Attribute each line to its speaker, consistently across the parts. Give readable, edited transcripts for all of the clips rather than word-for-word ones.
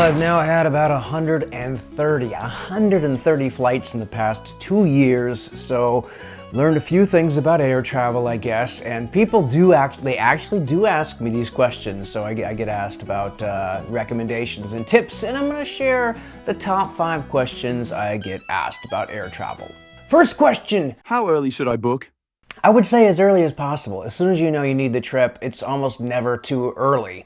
Speaker 1: I've now had about 130 flights in the past 2 years, so learned a few things about air travel, I guess, and people actually do ask me these questions, so I get asked about recommendations and tips, and I'm going to share the top 5 questions I get asked about air travel. First question:
Speaker 2: how early should I book?
Speaker 1: I would say as early as possible. As soon as you know you need the trip, it's almost never too early.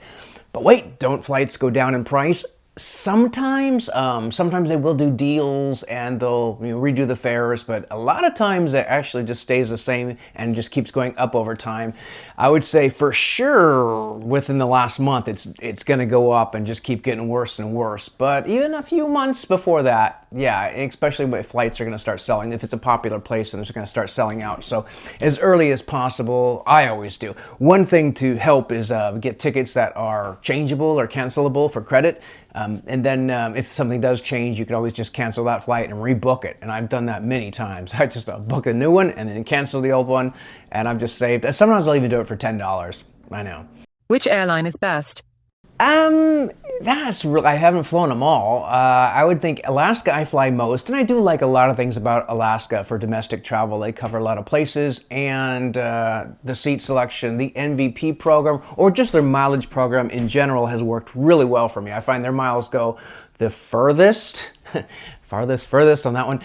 Speaker 1: But wait, don't flights go down in price? Sometimes they will do deals and they'll redo the fares, but a lot of times it actually just stays the same and just keeps going up over time. I would say for sure within the last month it's going to go up and just keep getting worse and worse. But even a few months before that, yeah, especially when flights are going to start selling. If it's a popular place, and it's going to start selling out. So as early as possible, I always do. One thing to help is get tickets that are changeable or cancelable for credit. And then if something does change, you can always just cancel that flight and rebook it. And I've done that many times. I just book a new one and then cancel the old one, and I've just saved. Sometimes I'll even do it for $10. I know.
Speaker 3: Which airline is best?
Speaker 1: That's real. I haven't flown them all. I would think Alaska I fly most, and I do like a lot of things about Alaska for domestic travel. They cover a lot of places, and the seat selection, the MVP program, or just their mileage program in general has worked really well for me. I find their miles go the furthest, furthest on that one.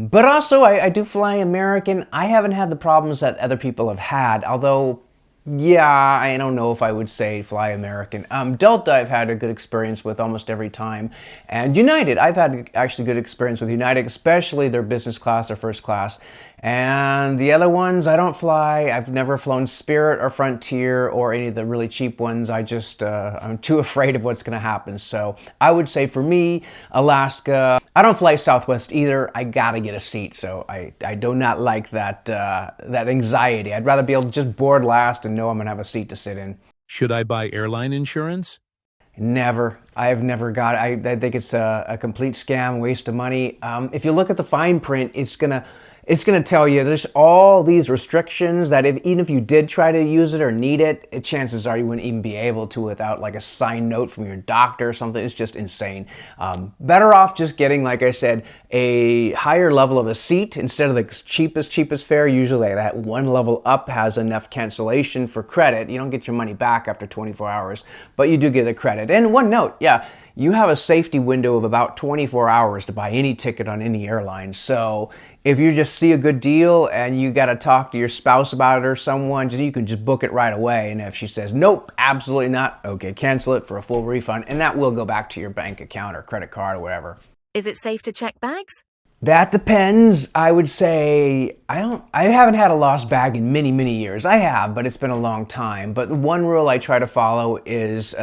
Speaker 1: But also I do fly American. I haven't had the problems that other people have had, although yeah, I don't know if I would say fly American. Delta I've had a good experience with almost every time. And United, I've had actually good experience with United, especially their business class or first class. And the other ones I don't fly. I've never flown Spirit or Frontier or any of the really cheap ones. I'm too afraid of what's going to happen. So I would say for me, Alaska. I don't fly Southwest either. I gotta get a seat, so I do not like that anxiety. I'd rather be able to just board last and know I'm gonna have a seat to sit in.
Speaker 2: Should I buy airline insurance?
Speaker 1: Never. I've never got it. I think it's a complete scam, waste of money. If you look at the fine print, it's gonna tell you there's all these restrictions that even if you did try to use it or need it, chances are you wouldn't even be able to without like a signed note from your doctor or something. It's just insane. Better off just getting, like I said, a higher level of a seat instead of the cheapest fare. Usually that one level up has enough cancellation for credit. You don't get your money back after 24 hours, but you do get the credit. And one note, yeah, you have a safety window of about 24 hours to buy any ticket on any airline. So if you just see a good deal and you got to talk to your spouse about it or someone, you can just book it right away. And if she says, nope, absolutely not, okay, cancel it for a full refund. And that will go back to your bank account or credit card or whatever.
Speaker 3: Is it safe to check bags?
Speaker 1: That depends. I would say I haven't had a lost bag in many years. I have, but it's been a long time. But the one rule I try to follow is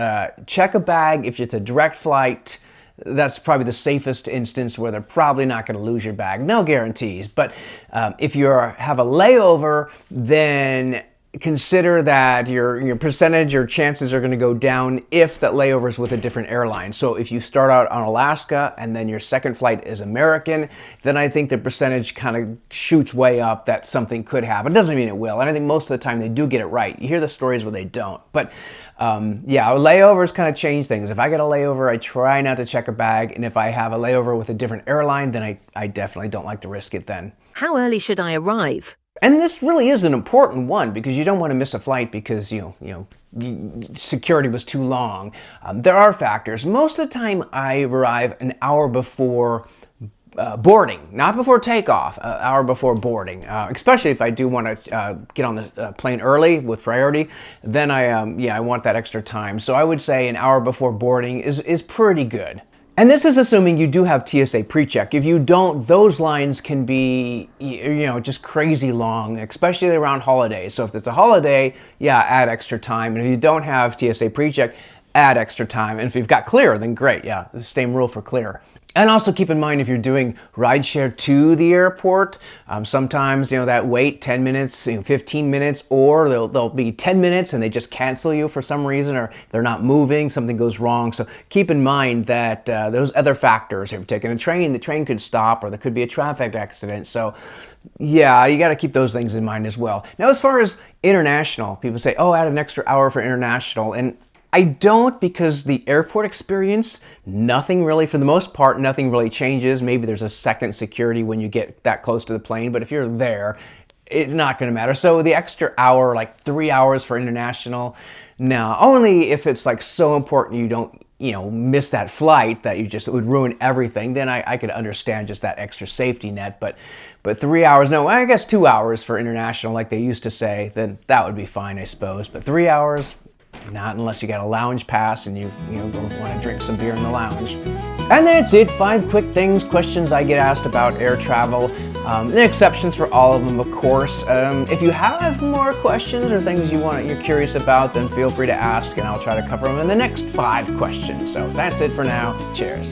Speaker 1: check a bag if it's a direct flight. That's probably the safest instance where they're probably not going to lose your bag. No guarantees. But if you have a layover, then consider that your percentage or chances are going to go down if that layover is with a different airline. So if you start out on Alaska and then your second flight is American, then I think the percentage kind of shoots way up that something could happen. It doesn't mean it will. And I think most of the time they do get it right. You hear the stories where they don't. But yeah, layovers kind of change things. If I get a layover, I try not to check a bag. And if I have a layover with a different airline, then I definitely don't like to risk it then.
Speaker 3: How early should I arrive?
Speaker 1: And this really is an important one because you don't want to miss a flight because security was too long. There are factors. Most of the time I arrive an hour before boarding, not before takeoff, an hour before boarding. Especially if I do want to get on the plane early with priority, then I want that extra time. So I would say an hour before boarding is pretty good. And this is assuming you do have TSA pre-check. If you don't, those lines can be, just crazy long, especially around holidays. So if it's a holiday, yeah, add extra time. And if you don't have TSA pre-check, add extra time. And if you've got Clear, then great. Yeah, the same rule for Clear. And also keep in mind if you're doing rideshare to the airport, sometimes that wait 10 minutes, 15 minutes, or they'll be 10 minutes and they just cancel you for some reason, or they're not moving, something goes wrong. So keep in mind that those other factors. If you're taking a train, the train could stop, or there could be a traffic accident. So yeah, you got to keep those things in mind as well. Now, as far as international, people say, oh, add an extra hour for international, and I don't, because the airport experience, nothing really, for the most part, nothing really changes. Maybe there's a second security when you get that close to the plane, but if you're there, it's not going to matter. So the extra hour, like 3 hours for international, no, only if it's like so important you don't, miss that flight that it would ruin everything, then I could understand just that extra safety net. But 3 hours, no, I guess 2 hours for international, like they used to say, then that would be fine, I suppose. But 3 hours, not unless you got a lounge pass and you go want to drink some beer in the lounge. And that's it. 5 quick questions I get asked about air travel. There are exceptions for all of them, of course. If you have more questions or things you're curious about, then feel free to ask, and I'll try to cover them in the next 5 questions. So that's it for now. Cheers.